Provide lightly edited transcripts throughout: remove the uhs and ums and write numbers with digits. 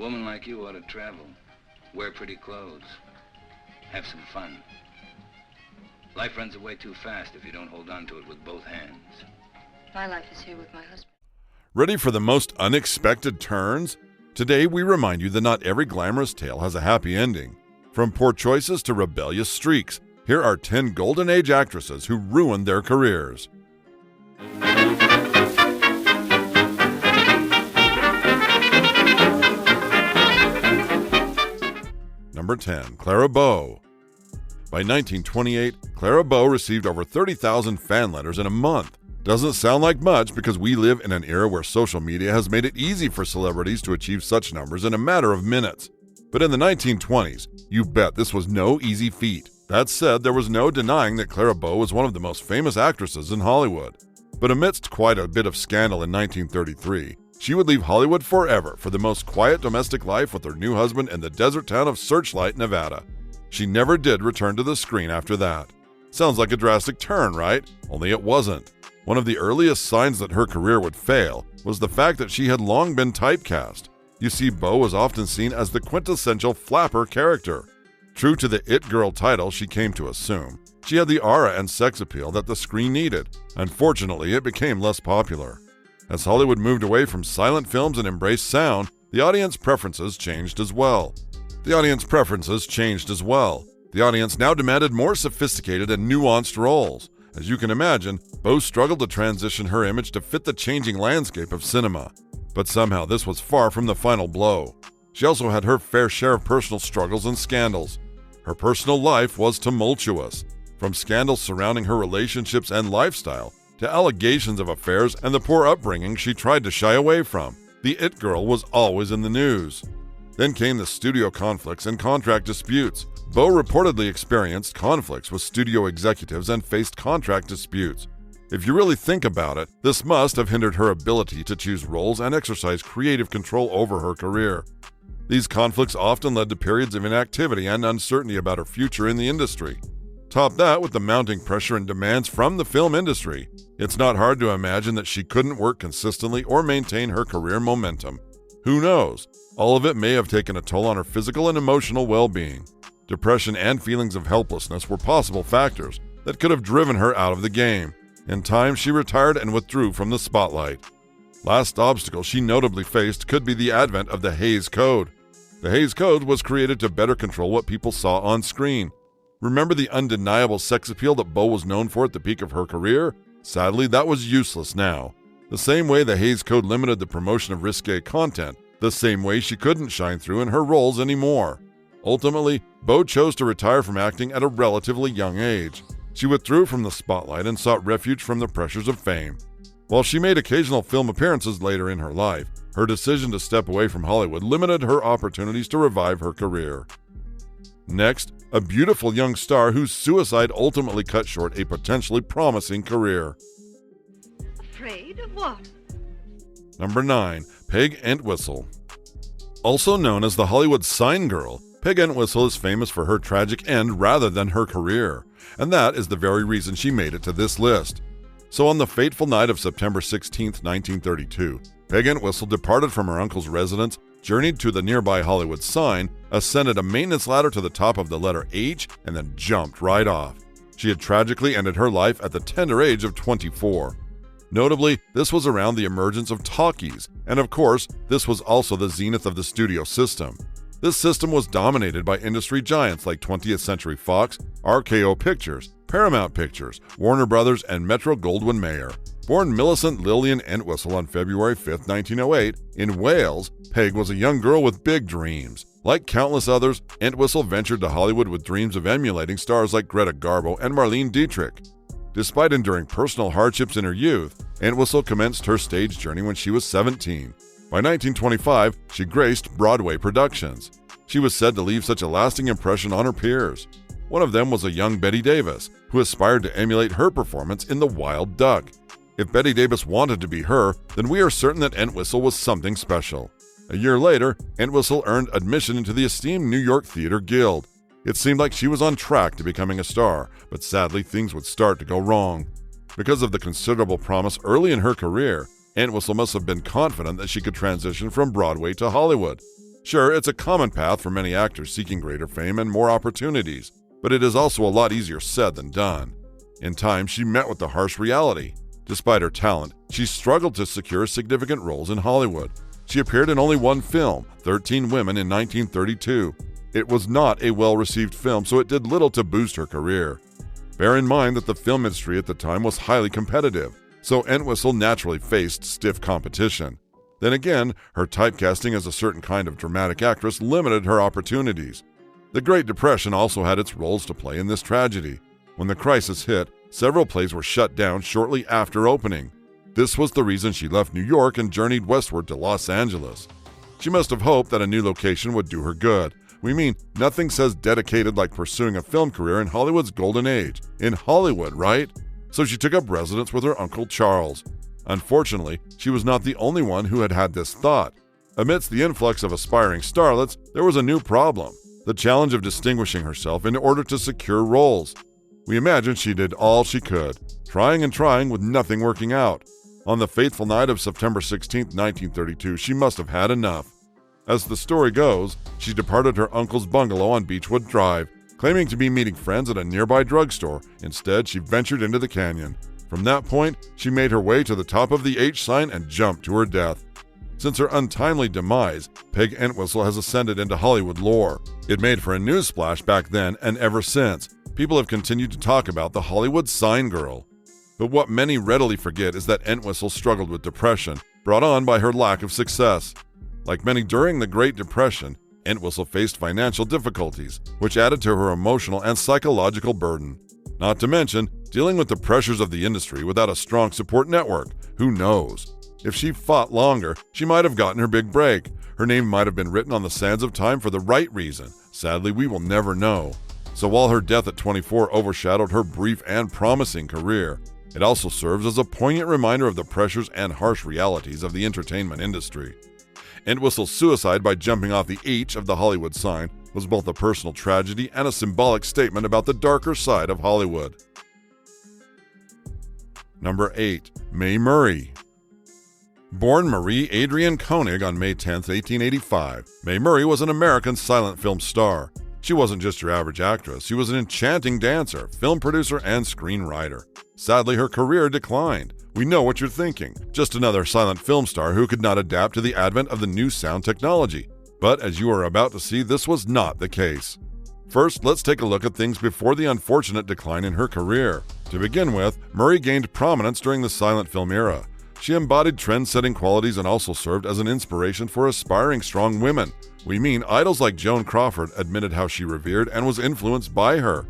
woman like you ought to travel, wear pretty clothes, have some fun. Life runs away too fast if you don't hold on to it with both hands. My life is here with my husband. Ready for the most unexpected turns? Today we remind you that not every glamorous tale has a happy ending. From poor choices to rebellious streaks, here are 10 Golden Age actresses who ruined their careers. Number 10. Clara Bow. By 1928, Clara Bow received over 30,000 fan letters in a month. Doesn't sound like much because we live in an era where social media has made it easy for celebrities to achieve such numbers in a matter of minutes. But in the 1920s, you bet this was no easy feat. That said, there was no denying that Clara Bow was one of the most famous actresses in Hollywood. But amidst quite a bit of scandal in 1933, she would leave Hollywood forever for the most quiet domestic life with her new husband in the desert town of Searchlight, Nevada. She never did return to the screen after that. Sounds like a drastic turn, right? Only it wasn't. One of the earliest signs that her career would fail was the fact that she had long been typecast. You see, Bow was often seen as the quintessential flapper character. True to the It Girl title she came to assume, she had the aura and sex appeal that the screen needed. Unfortunately, it became less popular. As Hollywood moved away from silent films and embraced sound, the audience preferences changed as well. The audience now demanded more sophisticated and nuanced roles. As you can imagine, Bow struggled to transition her image to fit the changing landscape of cinema. But somehow this was far from the final blow. She also had her fair share of personal struggles and scandals. Her personal life was tumultuous, from scandals surrounding her relationships and lifestyle to allegations of affairs and the poor upbringing she tried to shy away from. The It Girl was always in the news. Then came the studio conflicts and contract disputes. Bow reportedly experienced conflicts with studio executives and faced contract disputes. If you really think about it, this must have hindered her ability to choose roles and exercise creative control over her career. These conflicts often led to periods of inactivity and uncertainty about her future in the industry. Top that with the mounting pressure and demands from the film industry. It's not hard to imagine that she couldn't work consistently or maintain her career momentum. Who knows? All of it may have taken a toll on her physical and emotional well-being. Depression and feelings of helplessness were possible factors that could have driven her out of the game. In time, she retired and withdrew from the spotlight. Last obstacle she notably faced could be the advent of the Hays Code. The Hays Code was created to better control what people saw on screen. Remember the undeniable sex appeal that Bow was known for at the peak of her career? Sadly, that was useless now. The same way the Hays Code limited the promotion of risque content, the same way she couldn't shine through in her roles anymore. Ultimately, Bow chose to retire from acting at a relatively young age. She withdrew from the spotlight and sought refuge from the pressures of fame. While she made occasional film appearances later in her life, her decision to step away from Hollywood limited her opportunities to revive her career. Next, a beautiful young star whose suicide ultimately cut short a potentially promising career. Afraid of what? Number 9. Peg Entwistle. Also known as the Hollywood Sign Girl, Peg Entwistle is famous for her tragic end rather than her career, and that is the very reason she made it to this list. So on the fateful night of September 16, 1932, Peg Entwistle departed from her uncle's residence, journeyed to the nearby Hollywood sign, ascended a maintenance ladder to the top of the letter H, and then jumped right off. She had tragically ended her life at the tender age of 24. Notably, this was around the emergence of talkies, and of course, this was also the zenith of the studio system. This system was dominated by industry giants like 20th Century Fox, RKO Pictures, Paramount Pictures, Warner Brothers, and Metro-Goldwyn-Mayer. Born Millicent Lillian Entwistle on February 5, 1908, in Wales, Peg was a young girl with big dreams. Like countless others, Entwistle ventured to Hollywood with dreams of emulating stars like Greta Garbo and Marlene Dietrich. Despite enduring personal hardships in her youth, Entwistle commenced her stage journey when she was 17. By 1925, she graced Broadway productions. She was said to leave such a lasting impression on her peers. One of them was a young Bette Davis, who aspired to emulate her performance in The Wild Duck. If Bette Davis wanted to be her, then we are certain that Entwistle was something special. A year later, Entwistle earned admission into the esteemed New York Theater Guild. It seemed like she was on track to becoming a star, but sadly things would start to go wrong. Because of the considerable promise early in her career, Entwistle must have been confident that she could transition from Broadway to Hollywood. Sure, it's a common path for many actors seeking greater fame and more opportunities, but it is also a lot easier said than done. In time, she met with the harsh reality. Despite her talent, she struggled to secure significant roles in Hollywood. She appeared in only one film, 13 Women, in 1932. It was not a well-received film, so it did little to boost her career. Bear in mind that the film industry at the time was highly competitive, so Entwistle naturally faced stiff competition. Then again, her typecasting as a certain kind of dramatic actress limited her opportunities. The Great Depression also had its roles to play in this tragedy. When the crisis hit, several plays were shut down shortly after opening. This was the reason she left New York and journeyed westward to Los Angeles. She must have hoped that a new location would do her good. We mean, nothing says dedicated like pursuing a film career in Hollywood's golden age. In Hollywood, right? So she took up residence with her Uncle Charles. Unfortunately, she was not the only one who had this thought. Amidst the influx of aspiring starlets, there was a new problem: the challenge of distinguishing herself in order to secure roles. We imagine she did all she could, trying and trying with nothing working out. On the fateful night of September 16, 1932, she must have had enough. As the story goes, she departed her uncle's bungalow on Beechwood Drive, claiming to be meeting friends at a nearby drugstore. Instead, she ventured into the canyon. From that point, she made her way to the top of the H sign and jumped to her death. Since her untimely demise, Peg Entwistle has ascended into Hollywood lore. It made for a news splash back then, and ever since, people have continued to talk about the Hollywood sign girl. But what many readily forget is that Entwistle struggled with depression, brought on by her lack of success. Like many during the Great Depression, Entwistle faced financial difficulties, which added to her emotional and psychological burden. Not to mention, dealing with the pressures of the industry without a strong support network. Who knows? If she fought longer, she might have gotten her big break. Her name might have been written on the sands of time for the right reason. Sadly, we will never know. So while her death at 24 overshadowed her brief and promising career, it also serves as a poignant reminder of the pressures and harsh realities of the entertainment industry. Entwistle's suicide by jumping off the H of the Hollywood sign was both a personal tragedy and a symbolic statement about the darker side of Hollywood. Number 8. Mae Murray. Born Marie Adrienne Koenig on May 10, 1885, Mae Murray was an American silent film star. She wasn't just your average actress, she was an enchanting dancer, film producer, and screenwriter. Sadly, her career declined. We know what you're thinking. Just another silent film star who could not adapt to the advent of the new sound technology. But as you are about to see, this was not the case. First, let's take a look at things before the unfortunate decline in her career. To begin with, Murray gained prominence during the silent film era. She embodied trend-setting qualities and also served as an inspiration for aspiring strong women. We mean idols like Joan Crawford admitted how she revered and was influenced by her.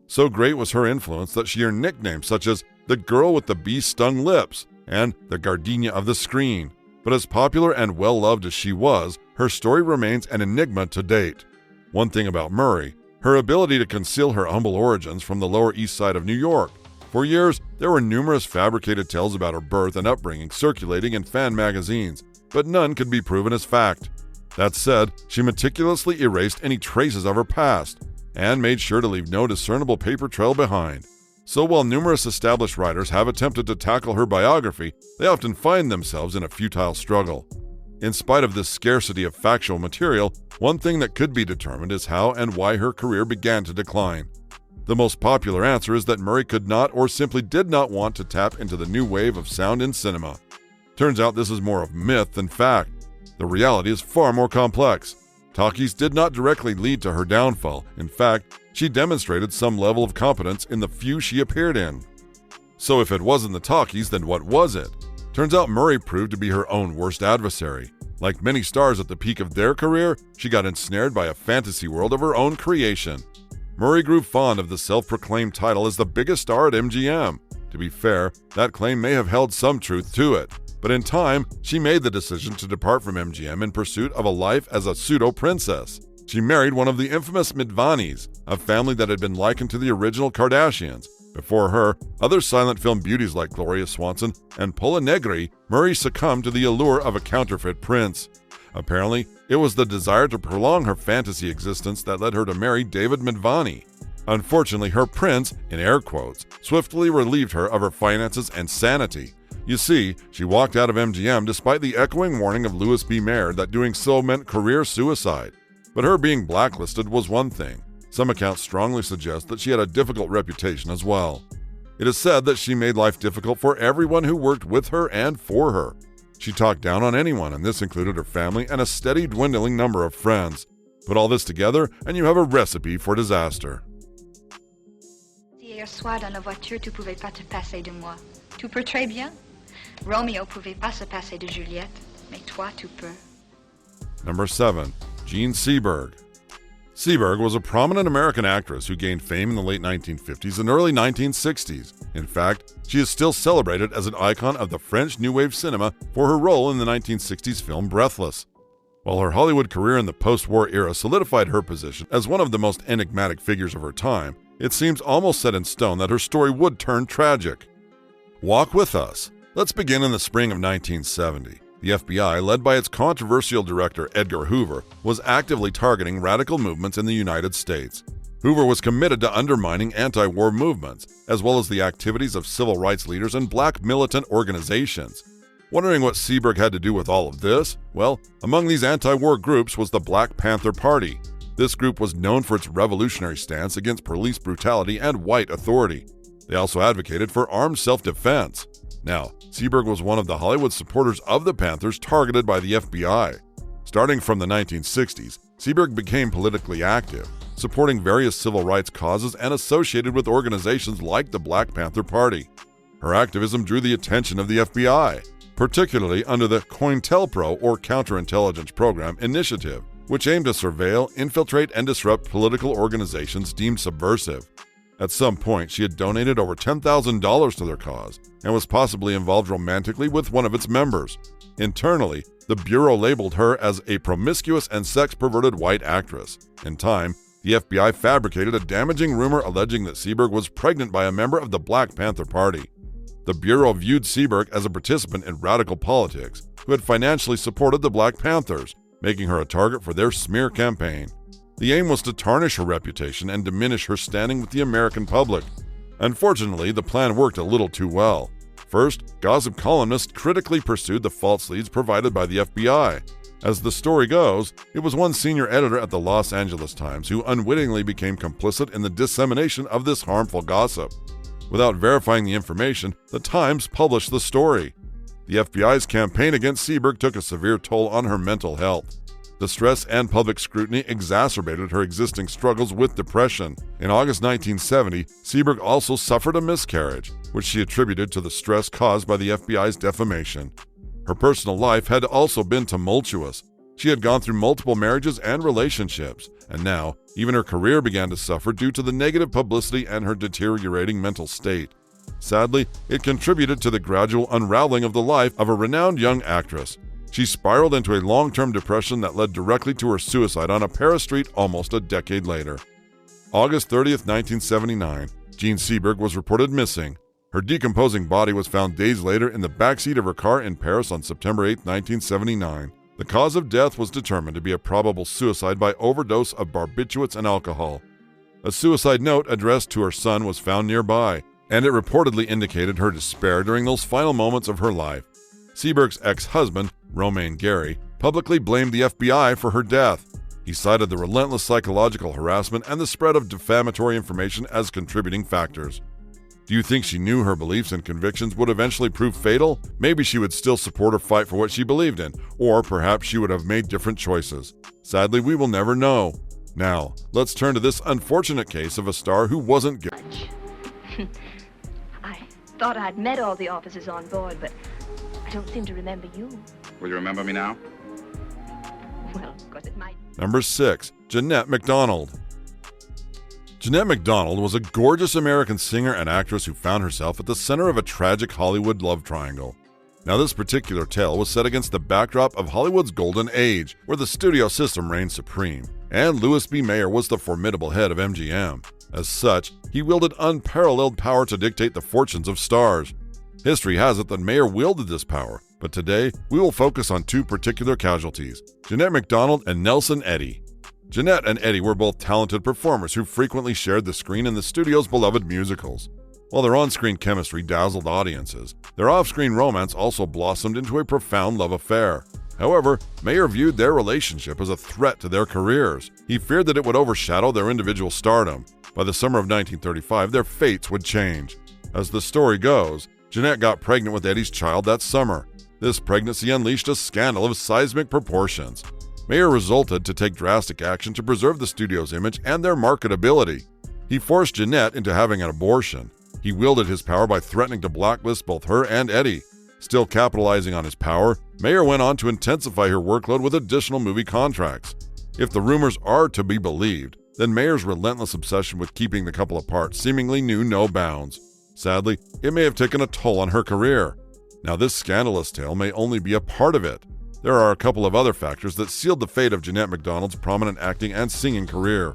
So great was her influence that she earned nicknames such as the girl with the bee-stung lips and the gardenia of the screen. But as popular and well-loved as she was, her story remains an enigma to date. One thing about Murray, her ability to conceal her humble origins from the Lower East Side of New York. For years, there were numerous fabricated tales about her birth and upbringing circulating in fan magazines, but none could be proven as fact. That said, she meticulously erased any traces of her past and made sure to leave no discernible paper trail behind. So while numerous established writers have attempted to tackle her biography, they often find themselves in a futile struggle. In spite of this scarcity of factual material, one thing that could be determined is how and why her career began to decline. The most popular answer is that Murray could not or simply did not want to tap into the new wave of sound in cinema. Turns out this is more of myth than fact. The reality is far more complex. Talkies did not directly lead to her downfall. In fact, she demonstrated some level of competence in the few she appeared in. So if it wasn't the talkies, then what was it? Turns out Murray proved to be her own worst adversary. Like many stars at the peak of their career, she got ensnared by a fantasy world of her own creation. Murray grew fond of the self-proclaimed title as the biggest star at MGM. To be fair, that claim may have held some truth to it. But in time, she made the decision to depart from MGM in pursuit of a life as a pseudo-princess. She married one of the infamous Midvanis, a family that had been likened to the original Kardashians. Before her, other silent film beauties like Gloria Swanson and Paula Negri, Murray succumbed to the allure of a counterfeit prince. Apparently, it was the desire to prolong her fantasy existence that led her to marry David Midvani. Unfortunately, her prince, in air quotes, swiftly relieved her of her finances and sanity. You see, she walked out of MGM despite the echoing warning of Louis B. Mayer that doing so meant career suicide. But her being blacklisted was one thing. Some accounts strongly suggest that she had a difficult reputation as well. It is said that she made life difficult for everyone who worked with her and for her. She talked down on anyone, and this included her family and a steady dwindling number of friends. Put all this together, and you have a recipe for disaster. Hier soir dans la voiture, tu pouvais pas te passer de moi. Tu peux très bien. Romeo pouvait pas se passer de Juliette, mais toi tu peux. Number 7. Jean Seberg. Seberg was a prominent American actress who gained fame in the late 1950s and early 1960s. In fact, she is still celebrated as an icon of the French New Wave cinema for her role in the 1960s film Breathless. While her Hollywood career in the post-war era solidified her position as one of the most enigmatic figures of her time, it seems almost set in stone that her story would turn tragic. Walk with us. Let's begin in the spring of 1970. The FBI, led by its controversial director Edgar Hoover, was actively targeting radical movements in the United States. Hoover was committed to undermining anti-war movements, as well as the activities of civil rights leaders and black militant organizations. Wondering what Seberg had to do with all of this? Well, among these anti-war groups was the Black Panther Party. This group was known for its revolutionary stance against police brutality and white authority. They also advocated for armed self-defense. Now, Seberg was one of the Hollywood supporters of the Panthers targeted by the FBI. Starting from the 1960s, Seberg became politically active, supporting various civil rights causes and associated with organizations like the Black Panther Party. Her activism drew the attention of the FBI, particularly under the COINTELPRO or Counterintelligence Program initiative, which aimed to surveil, infiltrate, and disrupt political organizations deemed subversive. At some point, she had donated over $10,000 to their cause and was possibly involved romantically with one of its members. Internally, the Bureau labeled her as a promiscuous and sex-perverted white actress. In time, the FBI fabricated a damaging rumor alleging that Seberg was pregnant by a member of the Black Panther Party. The Bureau viewed Seberg as a participant in radical politics who had financially supported the Black Panthers, making her a target for their smear campaign. The aim was to tarnish her reputation and diminish her standing with the American public. Unfortunately, the plan worked a little too well. First, gossip columnists critically pursued the false leads provided by the FBI. As the story goes, it was one senior editor at the Los Angeles Times who unwittingly became complicit in the dissemination of this harmful gossip. Without verifying the information, the Times published the story. The FBI's campaign against Seberg took a severe toll on her mental health. The stress and public scrutiny exacerbated her existing struggles with depression. In August 1970, Seberg also suffered a miscarriage, which she attributed to the stress caused by the FBI's defamation. Her personal life had also been tumultuous. She had gone through multiple marriages and relationships, and now even her career began to suffer due to the negative publicity and her deteriorating mental state. Sadly, it contributed to the gradual unraveling of the life of a renowned young actress. She spiraled into a long-term depression that led directly to her suicide on a Paris street almost a decade later. August 30th, 1979, Jean Seberg was reported missing. Her decomposing body was found days later in the backseat of her car in Paris on September 8, 1979. The cause of death was determined to be a probable suicide by overdose of barbiturates and alcohol. A suicide note addressed to her son was found nearby, and it reportedly indicated her despair during those final moments of her life. Seberg's ex-husband, Romain Gary, publicly blamed the FBI for her death. He cited the relentless psychological harassment and the spread of defamatory information as contributing factors. Do you think she knew her beliefs and convictions would eventually prove fatal? Maybe she would still support or fight for what she believed in, or perhaps she would have made different choices. Sadly, we will never know. Now, let's turn to this unfortunate case of a star who wasn't guilty. I thought I'd met all the officers on board, but I don't seem to remember you. Will you remember me now? Well, of course it might. Number 6. Jeanette MacDonald. Jeanette MacDonald was a gorgeous American singer and actress who found herself at the center of a tragic Hollywood love triangle. Now, this particular tale was set against the backdrop of Hollywood's golden age, where the studio system reigned supreme, and Louis B. Mayer was the formidable head of MGM. As such, he wielded unparalleled power to dictate the fortunes of stars. History has it that Mayer wielded this power, but today we will focus on two particular casualties, Jeanette MacDonald and Nelson Eddy. Jeanette and Eddie were both talented performers who frequently shared the screen in the studio's beloved musicals. While their on-screen chemistry dazzled audiences, their off-screen romance also blossomed into a profound love affair. However, Mayer viewed their relationship as a threat to their careers. He feared that it would overshadow their individual stardom. By the summer of 1935, their fates would change. As the story goes, Jeanette got pregnant with Eddie's child that summer. This pregnancy unleashed a scandal of seismic proportions. Mayer resolved to take drastic action to preserve the studio's image and their marketability. He forced Jeanette into having an abortion. He wielded his power by threatening to blacklist both her and Eddie. Still capitalizing on his power, Mayer went on to intensify her workload with additional movie contracts. If the rumors are to be believed, then Mayer's relentless obsession with keeping the couple apart seemingly knew no bounds. Sadly, it may have taken a toll on her career. Now, this scandalous tale may only be a part of it. There are a couple of other factors that sealed the fate of Jeanette MacDonald's prominent acting and singing career.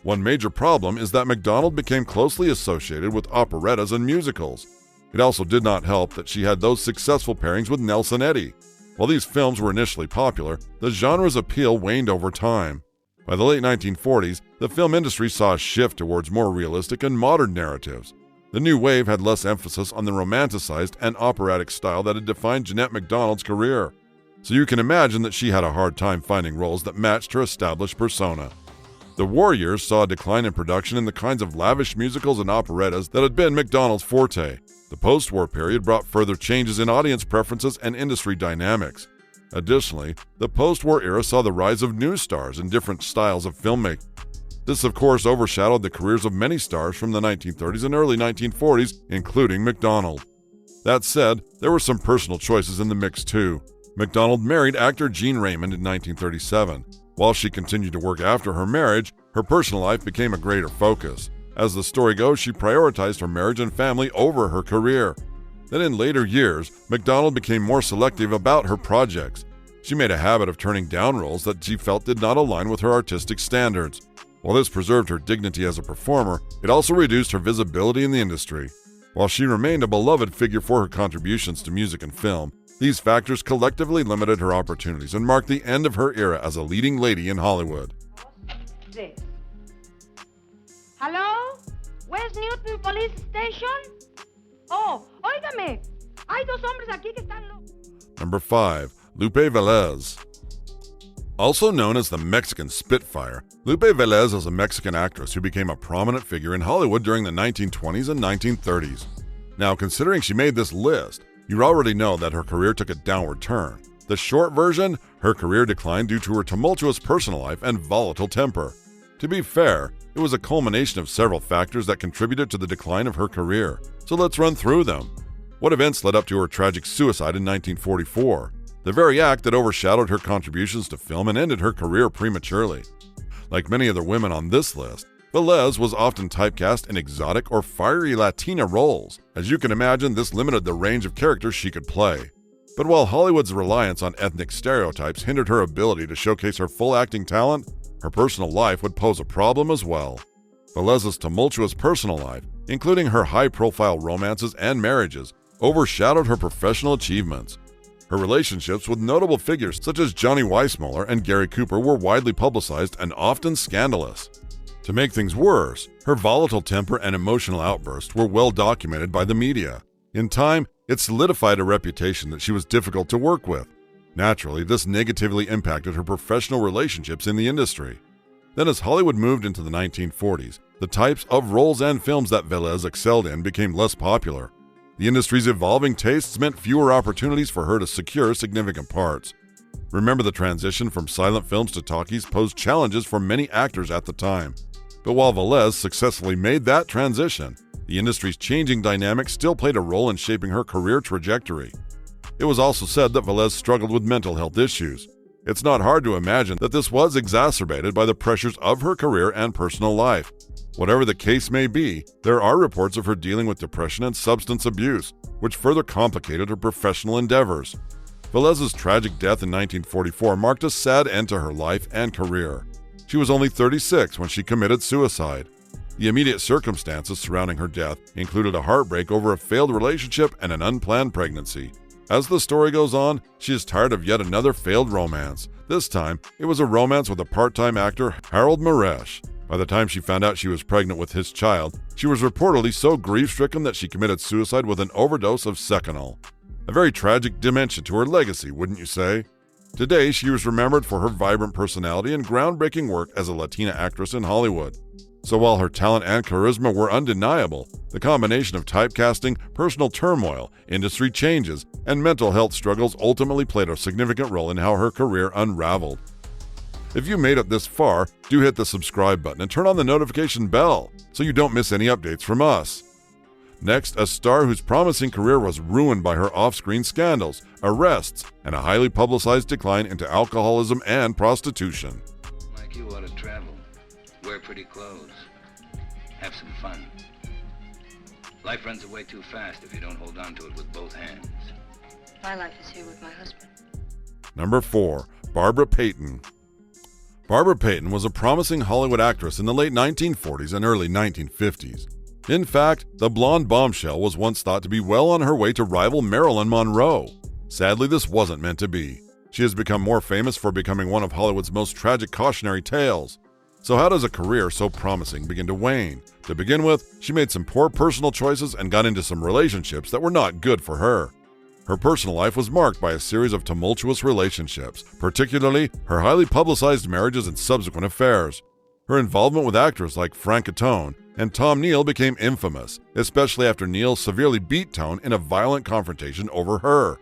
One major problem is that MacDonald became closely associated with operettas and musicals. It also did not help that she had those successful pairings with Nelson Eddy. While these films were initially popular, the genre's appeal waned over time. By the late 1940s, the film industry saw a shift towards more realistic and modern narratives. The new wave had less emphasis on the romanticized and operatic style that had defined Jeanette MacDonald's career. So you can imagine that she had a hard time finding roles that matched her established persona. The war years saw a decline in production in the kinds of lavish musicals and operettas that had been MacDonald's forte. The post-war period brought further changes in audience preferences and industry dynamics. Additionally, the post-war era saw the rise of new stars in different styles of filmmaking. This, of course, overshadowed the careers of many stars from the 1930s and early 1940s, including MacDonald. That said, there were some personal choices in the mix too. MacDonald married actor Gene Raymond in 1937. While she continued to work after her marriage, her personal life became a greater focus. As the story goes, she prioritized her marriage and family over her career. Then in later years, MacDonald became more selective about her projects. She made a habit of turning down roles that she felt did not align with her artistic standards. While this preserved her dignity as a performer, it also reduced her visibility in the industry. While she remained a beloved figure for her contributions to music and film, these factors collectively limited her opportunities and marked the end of her era as a leading lady in Hollywood. Hello? Where's Newton Police Station? Oh, óigame. Hay dos hombres aquí que están locos. Number 5. Lupe Velez. Also known as the Mexican Spitfire, Lupe Velez is a Mexican actress who became a prominent figure in Hollywood during the 1920s and 1930s. Now, considering she made this list, you already know that her career took a downward turn. The short version, her career declined due to her tumultuous personal life and volatile temper. To be fair, it was a culmination of several factors that contributed to the decline of her career. So let's run through them. What events led up to her tragic suicide in 1944? The very act that overshadowed her contributions to film and ended her career prematurely. Like many other women on this list, Velez was often typecast in exotic or fiery Latina roles. As you can imagine, this limited the range of characters she could play. But while Hollywood's reliance on ethnic stereotypes hindered her ability to showcase her full acting talent, her personal life would pose a problem as well. Velez's tumultuous personal life, including her high-profile romances and marriages, overshadowed her professional achievements. Her relationships with notable figures such as Johnny Weissmuller and Gary Cooper were widely publicized and often scandalous. To make things worse, her volatile temper and emotional outbursts were well documented by the media. In time, it solidified a reputation that she was difficult to work with. Naturally, this negatively impacted her professional relationships in the industry. Then as Hollywood moved into the 1940s, the types of roles and films that Velez excelled in became less popular. The industry's evolving tastes meant fewer opportunities for her to secure significant parts. Remember, the transition from silent films to talkies posed challenges for many actors at the time. But while Velez successfully made that transition, the industry's changing dynamics still played a role in shaping her career trajectory. It was also said that Velez struggled with mental health issues. It's not hard to imagine that this was exacerbated by the pressures of her career and personal life. Whatever the case may be, there are reports of her dealing with depression and substance abuse, which further complicated her professional endeavors. Velez's tragic death in 1944 marked a sad end to her life and career. She was only 36 when she committed suicide. The immediate circumstances surrounding her death included a heartbreak over a failed relationship and an unplanned pregnancy. As the story goes on, she is tired of yet another failed romance. This time, it was a romance with a part-time actor, Harold Maresh. By the time she found out she was pregnant with his child, she was reportedly so grief-stricken that she committed suicide with an overdose of Seconal. A very tragic dimension to her legacy, wouldn't you say? Today, she was remembered for her vibrant personality and groundbreaking work as a Latina actress in Hollywood. So while her talent and charisma were undeniable, the combination of typecasting, personal turmoil, industry changes, and mental health struggles ultimately played a significant role in how her career unraveled. If you made it this far, do hit the subscribe button and turn on the notification bell so you don't miss any updates from us. Next, a star whose promising career was ruined by her off-screen scandals, arrests, and a highly publicized decline into alcoholism and prostitution. Like you ought to travel, wear pretty clothes, have some fun. Life runs away too fast if you don't hold on to it with both hands. My life is here with my husband. Number 4. Barbara Payton. Barbara Payton was a promising Hollywood actress in the late 1940s and early 1950s. In fact, the blonde bombshell was once thought to be well on her way to rival Marilyn Monroe. Sadly, this wasn't meant to be. She has become more famous for becoming one of Hollywood's most tragic cautionary tales. So how does a career so promising begin to wane? To begin with, she made some poor personal choices and got into some relationships that were not good for her. Her personal life was marked by a series of tumultuous relationships, particularly her highly publicized marriages and subsequent affairs. Her involvement with actors like Frank Catone and Tom Neal became infamous, especially after Neal severely beat Tone in a violent confrontation over her.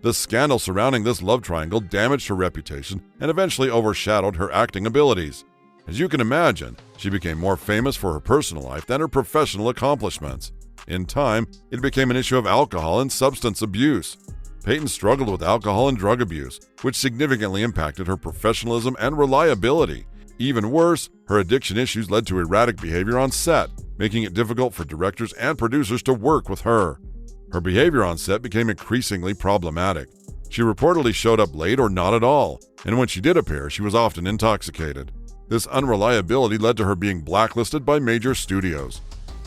The scandal surrounding this love triangle damaged her reputation and eventually overshadowed her acting abilities. As you can imagine, she became more famous for her personal life than her professional accomplishments. In time, it became an issue of alcohol and substance abuse. Payton struggled with alcohol and drug abuse, which significantly impacted her professionalism and reliability. Even worse, her addiction issues led to erratic behavior on set, making it difficult for directors and producers to work with her. Her behavior on set became increasingly problematic. She reportedly showed up late or not at all, and when she did appear, she was often intoxicated. This unreliability led to her being blacklisted by major studios.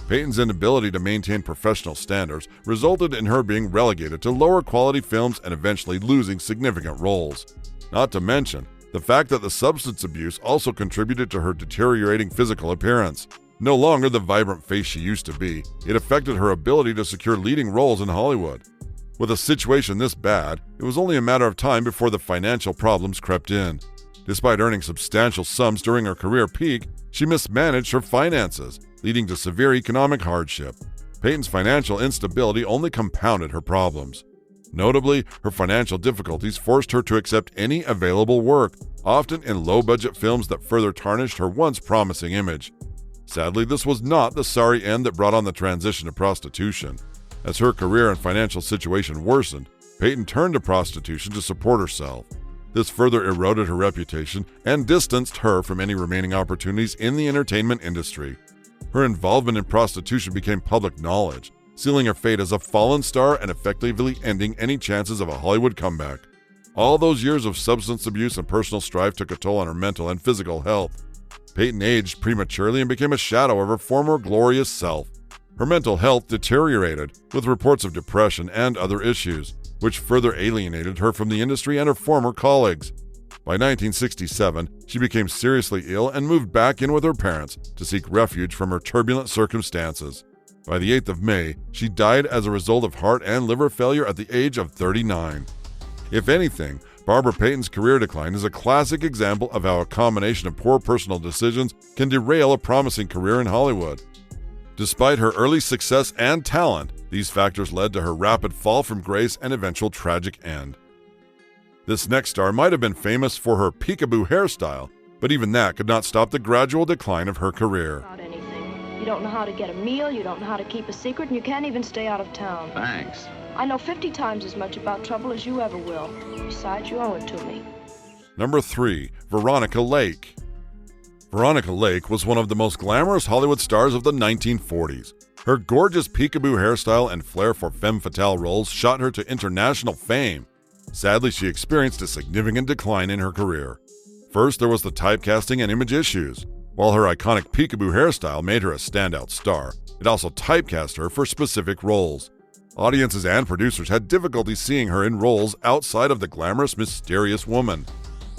Payton's inability to maintain professional standards resulted in her being relegated to lower quality films and eventually losing significant roles. Not to mention, the fact that the substance abuse also contributed to her deteriorating physical appearance. No longer the vibrant face she used to be, it affected her ability to secure leading roles in Hollywood. With a situation this bad, it was only a matter of time before the financial problems crept in. Despite earning substantial sums during her career peak, she mismanaged her finances, leading to severe economic hardship. Payton's financial instability only compounded her problems. Notably, her financial difficulties forced her to accept any available work, often in low-budget films that further tarnished her once promising image. Sadly, this was not the sorry end that brought on the transition to prostitution. As her career and financial situation worsened, Payton turned to prostitution to support herself. This further eroded her reputation and distanced her from any remaining opportunities in the entertainment industry. Her involvement in prostitution became public knowledge, sealing her fate as a fallen star and effectively ending any chances of a Hollywood comeback. All those years of substance abuse and personal strife took a toll on her mental and physical health. Payton aged prematurely and became a shadow of her former glorious self. Her mental health deteriorated, with reports of depression and other issues, which further alienated her from the industry and her former colleagues. By 1967, she became seriously ill and moved back in with her parents to seek refuge from her turbulent circumstances. By the 8th of May, she died as a result of heart and liver failure at the age of 39. If anything, Barbara Payton's career decline is a classic example of how a combination of poor personal decisions can derail a promising career in Hollywood. Despite her early success and talent, these factors led to her rapid fall from grace and eventual tragic end. This next star might have been famous for her peekaboo hairstyle, but even that could not stop the gradual decline of her career. About anything. You don't know how to get a meal, you don't know how to keep a secret, and you can't even stay out of town. Thanks. I know 50 times as much about trouble as you ever will. Besides, you owe it to me. Number 3. Veronica Lake. Veronica Lake was one of the most glamorous Hollywood stars of the 1940s. Her gorgeous peekaboo hairstyle and flair for femme fatale roles shot her to international fame. Sadly, she experienced a significant decline in her career. First, there was the typecasting and image issues. While her iconic peekaboo hairstyle made her a standout star, it also typecast her for specific roles. Audiences and producers had difficulty seeing her in roles outside of the glamorous, mysterious woman.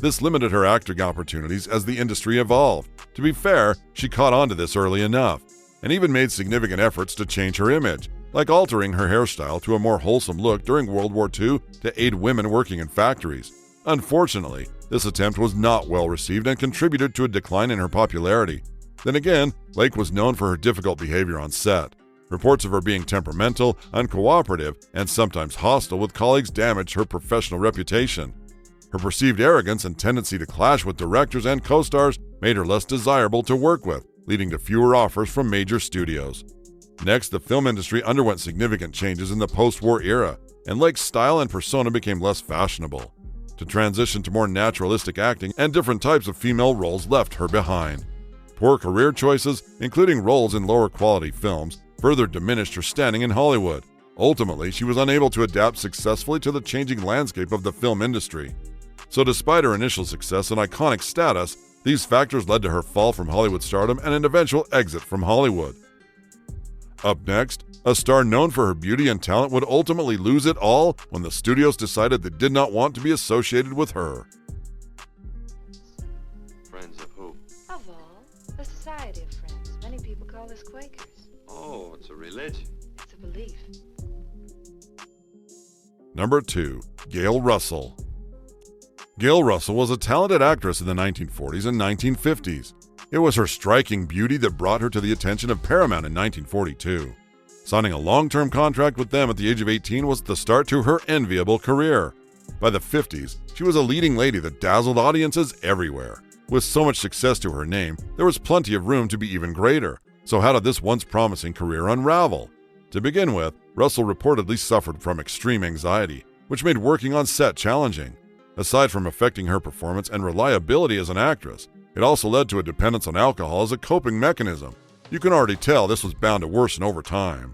This limited her acting opportunities as the industry evolved. To be fair, she caught on to this early enough, and even made significant efforts to change her image, like altering her hairstyle to a more wholesome look during World War II to aid women working in factories. Unfortunately, this attempt was not well received and contributed to a decline in her popularity. Then again, Lake was known for her difficult behavior on set. Reports of her being temperamental, uncooperative, and sometimes hostile with colleagues damaged her professional reputation. Her perceived arrogance and tendency to clash with directors and co-stars made her less desirable to work with, leading to fewer offers from major studios. Next, the film industry underwent significant changes in the post-war era, and Lake's style and persona became less fashionable. To transition to more naturalistic acting and different types of female roles left her behind. Poor career choices, including roles in lower-quality films, further diminished her standing in Hollywood. Ultimately, she was unable to adapt successfully to the changing landscape of the film industry. So despite her initial success and iconic status, these factors led to her fall from Hollywood stardom and an eventual exit from Hollywood. Up next, a star known for her beauty and talent would ultimately lose it all when the studios decided they did not want to be associated with her. Friends of who? Of all, the Society of Friends. Many people call us Quakers. Oh, it's a religion. It's a belief. Number 2. Gail Russell. Gail Russell was a talented actress in the 1940s and 1950s. It was her striking beauty that brought her to the attention of Paramount in 1942. Signing a long-term contract with them at the age of 18 was the start to her enviable career. By the 50s, she was a leading lady that dazzled audiences everywhere. With so much success to her name, there was plenty of room to be even greater. So how did this once promising career unravel? To begin with, Russell reportedly suffered from extreme anxiety, which made working on set challenging. Aside from affecting her performance and reliability as an actress, it also led to a dependence on alcohol as a coping mechanism. You can already tell this was bound to worsen over time.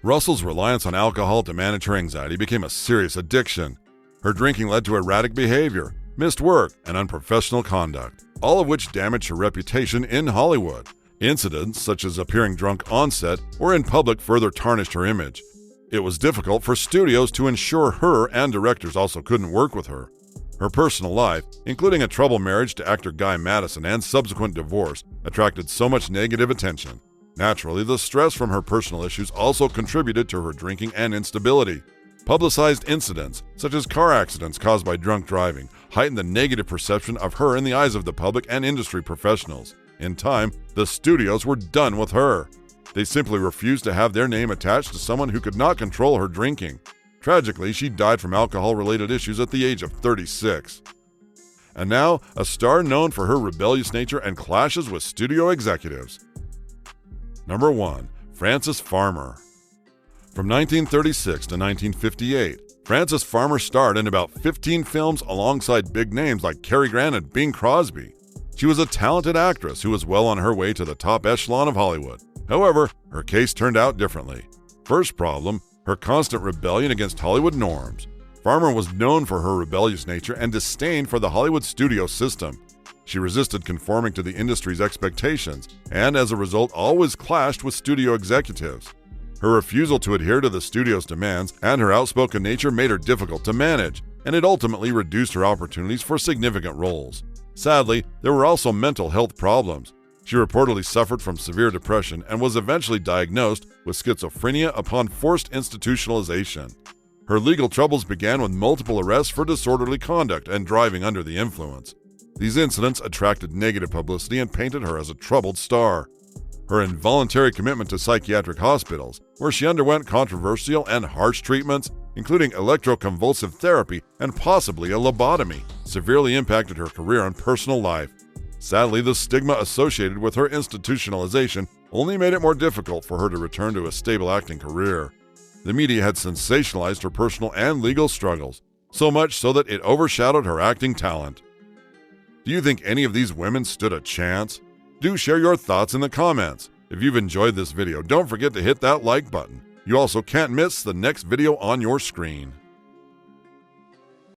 Russell's reliance on alcohol to manage her anxiety became a serious addiction. Her drinking led to erratic behavior, missed work, and unprofessional conduct, all of which damaged her reputation in Hollywood. Incidents such as appearing drunk on set or in public further tarnished her image. It was difficult for studios to ensure her and directors also couldn't work with her. Her personal life, including a troubled marriage to actor Guy Madison and subsequent divorce, attracted so much negative attention. Naturally, the stress from her personal issues also contributed to her drinking and instability. Publicized incidents, such as car accidents caused by drunk driving, heightened the negative perception of her in the eyes of the public and industry professionals. In time, the studios were done with her. They simply refused to have their name attached to someone who could not control her drinking. Tragically, she died from alcohol-related issues at the age of 36. And now, a star known for her rebellious nature and clashes with studio executives. Number 1. Frances Farmer. From 1936 to 1958, Frances Farmer starred in about 15 films alongside big names like Cary Grant and Bing Crosby. She was a talented actress who was well on her way to the top echelon of Hollywood. However, her case turned out differently. First problem, her constant rebellion against Hollywood norms. Farmer was known for her rebellious nature and disdain for the Hollywood studio system. She resisted conforming to the industry's expectations and, as a result, always clashed with studio executives. Her refusal to adhere to the studio's demands and her outspoken nature made her difficult to manage, and it ultimately reduced her opportunities for significant roles. Sadly, there were also mental health problems. She reportedly suffered from severe depression and was eventually diagnosed with schizophrenia upon forced institutionalization. Her legal troubles began with multiple arrests for disorderly conduct and driving under the influence. These incidents attracted negative publicity and painted her as a troubled star. Her involuntary commitment to psychiatric hospitals, where she underwent controversial and harsh treatments, including electroconvulsive therapy and possibly a lobotomy, severely impacted her career and personal life. Sadly, the stigma associated with her institutionalization only made it more difficult for her to return to a stable acting career. The media had sensationalized her personal and legal struggles, so much so that it overshadowed her acting talent. Do you think any of these women stood a chance? Do share your thoughts in the comments. If you've enjoyed this video, don't forget to hit that like button. You also can't miss the next video on your screen.